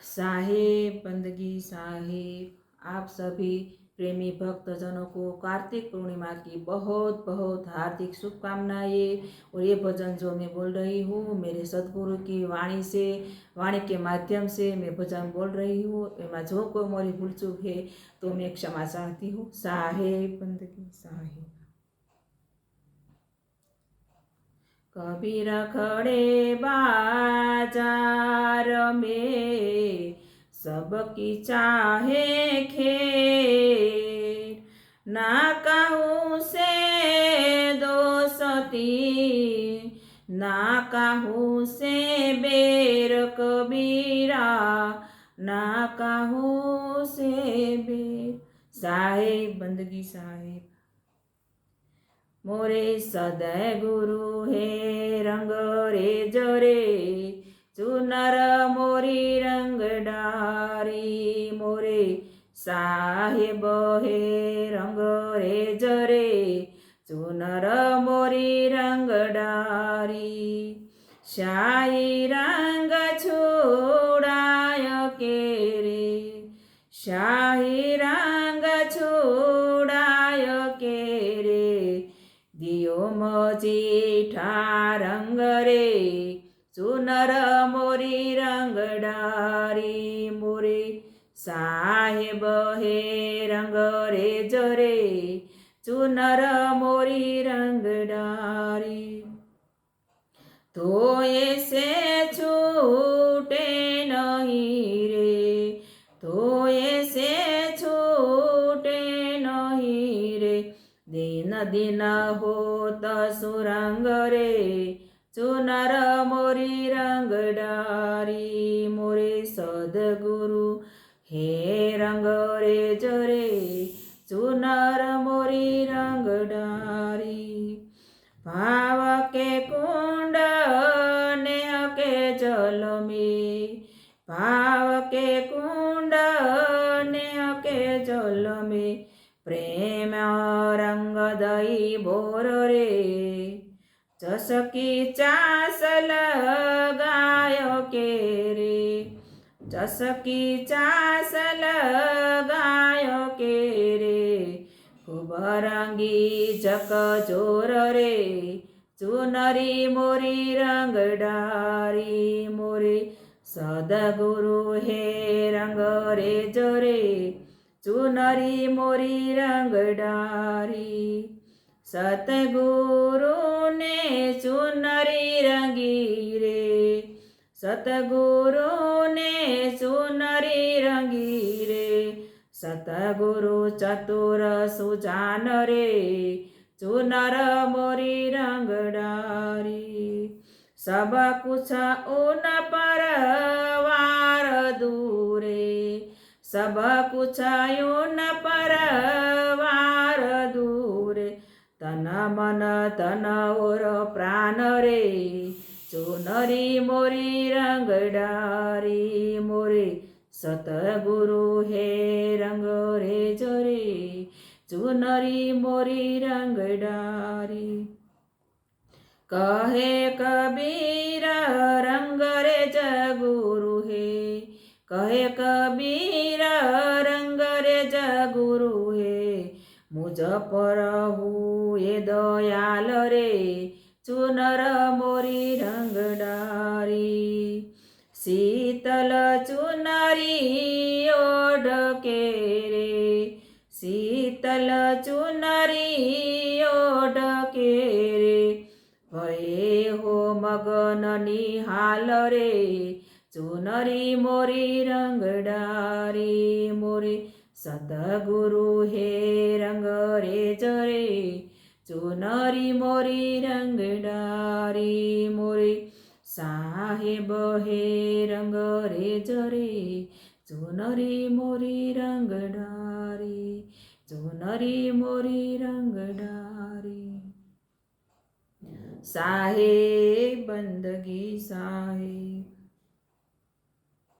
साहेब बंदगी साहेब, आप सभी प्रेमी भक्तजनों को कार्तिक पूर्णिमा की बहुत बहुत हार्दिक शुभकामनाएं। और ये भजन जो मैं बोल रही हूँ मेरे सदगुरु की वाणी से, वाणी के माध्यम से मैं भजन बोल रही हूँ। एમાં जो कोई मोरी भूल चूक है तो मैं क्षमा चाहती हूँ। साहेब बंदगी साहेब। कबीर खड़े बाजार में सबकी चाहे खेर, ना कहूँ से दोस्ती ना कहूँ से बेर कबीरा, ना कहूँ से बेर। साहेब बंदगी साहेब। मोरे सदय गुरु हे रंग रे जरे, चुनर मोरी रंग डारी। मोरे साहेब हे रंग रे जरे, चुनर मोरी रंग डारी। शाही रंग छुड़ाय के रे, शाही रंग छुड़ाय के रे, दियो मजीठा रंग रे, चुनर मोरी रंग डारी। मोरे साहेब हे रंग रे जरे, चुनर मोरी रंग डारी। तो ऐसे छूटे नहीं रे, तो ऐसे छूटे नहीं रे, दिन दिन होत सुरंग रे, चुनर मोरी रंग डारी। मोरे सदगुरु हे रंग रे जरे, चुनर मोरी रंग डारी। भाव के कुंड नेह के जल में, भाव के कुंड नेह के जल में, प्रेम रंग दई बोर रे, चसकी चास लगाय के रे, चसकी चास लगाय के रे, खूब रंगी जक जोर रे, चुनरी मोरी रंग डारी। मोरे सदगुरु हे रंग रे जरे, चुनरी मोरी रंग डारी। सतगुरु ने चुनरी रंगी रे, सतगुरु ने चुनरी रंगी रे, सतगुरु चतुर सुजान रे, चुनर मोरी रंग डारी। सब कुछ उन पर वार दूरे, सब कुछ उन पर वार दूरे, तन मन तन और प्राण रे, चुनरी मोरी रंग डारी। मोरे सतगुरु हे रंग रे जरे, चुनरी मोरी रंग डारी। कहे कबीर रंग रे जगुरु हे, कहे कबीर रंग रे जगुरु हे, मुझ पर हुए दयाल रे, चुनर मोरी रंग डारी। शीतल चुनरी ओढ़ के रे, शीतल चुनरी ओढ़ के रे, भये हो मगन निहाल रे, चुनरी मोरी रंग डारी। मोरे सतगुरु हे रंग रे जरे, चुनरी मोरी रंग डारी। मोरे साहेब हे रंग रे जरे, चुनरी मोरी रंग डारी, चुनरी मोरी रंग डारी। साहेब बंदगी साहेब।